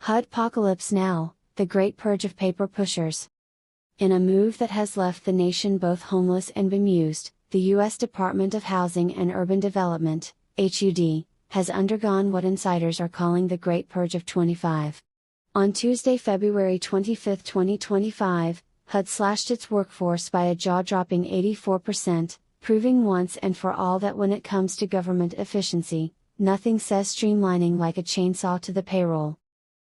HUD-pocalypse now, the great purge of paper pushers. In a move that has left the nation both homeless and bemused, the U.S. Department of Housing and Urban Development, HUD, has undergone what insiders are calling the Great Purge of 25. On Tuesday, February 25, 2025, HUD slashed its workforce by a jaw-dropping 84%, proving once and for all that when it comes to government efficiency, nothing says streamlining like a chainsaw to the payroll.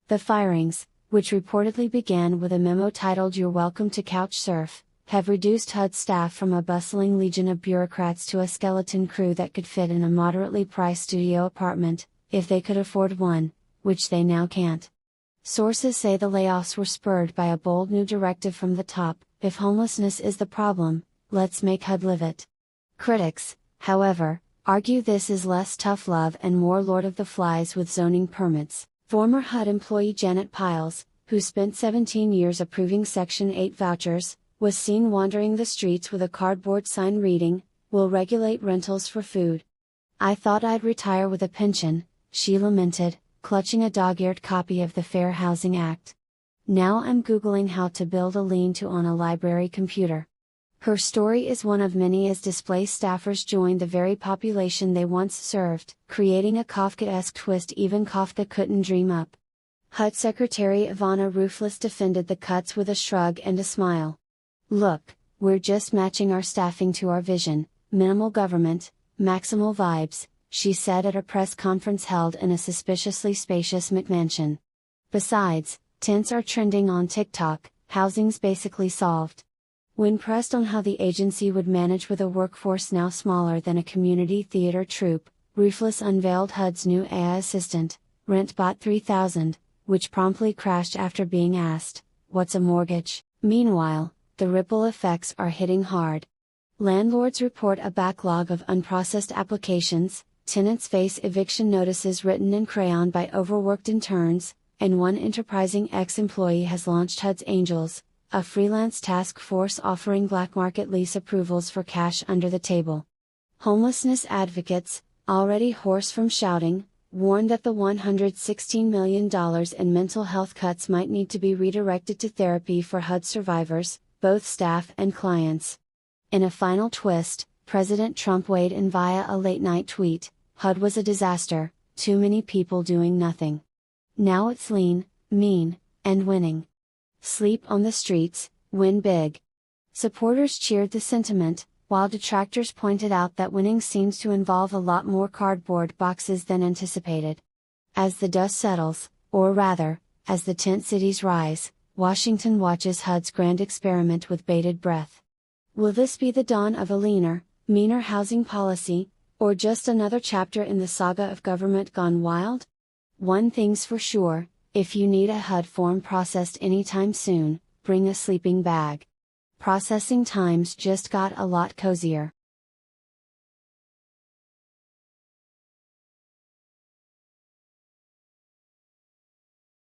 The firings, which reportedly began with a memo titled "You're Welcome to Couch Surf," have reduced HUD staff from a bustling legion of bureaucrats to a skeleton crew that could fit in a moderately priced studio apartment, if they could afford one, which they now can't. Sources say the layoffs were spurred by a bold new directive from the top: if homelessness is the problem, let's make HUD live it. Critics, however, argue this is less tough love and more Lord of the Flies with zoning permits. Former HUD employee Janet Piles, who spent 17 years approving Section 8 vouchers, was seen wandering the streets with a cardboard sign reading, "We'll regulate rentals for food." "I thought I'd retire with a pension," she lamented, clutching a dog-eared copy of the Fair Housing Act. "Now I'm Googling how to build a lean-to on a library computer." Her story is one of many as displaced staffers joined the very population they once served, creating a Kafkaesque twist even Kafka couldn't dream up. HUD Secretary Ivana Rouflas defended the cuts with a shrug and a smile. "Look, we're just matching our staffing to our vision, minimal government, maximal vibes," she said at a press conference held in a suspiciously spacious McMansion. Besides, tents are trending on TikTok, housing's basically solved. When pressed on how the agency would manage with a workforce now smaller than a community theater troupe, Rouflas unveiled HUD's new AI assistant, RentBot 3000, which promptly crashed after being asked, "What's a mortgage?" Meanwhile, the ripple effects are hitting hard. Landlords report a backlog of unprocessed applications, tenants face eviction notices written in crayon by overworked interns, and one enterprising ex-employee has launched HUD's Angels, a freelance task force offering black market lease approvals for cash under the table. Homelessness advocates, already hoarse from shouting, warned that the $116 million in mental health cuts might need to be redirected to therapy for HUD survivors, both staff and clients. In a final twist, President Trump weighed in via a late-night tweet: "HUD was a disaster, too many people doing nothing. Now it's lean, mean, and winning. Sleep on the streets, win big." Supporters cheered the sentiment, while detractors pointed out that winning seems to involve a lot more cardboard boxes than anticipated. As the dust settles, or rather, as the tent cities rise, Washington watches HUD's grand experiment with bated breath. Will this be the dawn of a leaner, meaner housing policy, or just another chapter in the saga of government gone wild? One thing's for sure: if you need a HUD form processed anytime soon, bring a sleeping bag. Processing times just got a lot cozier.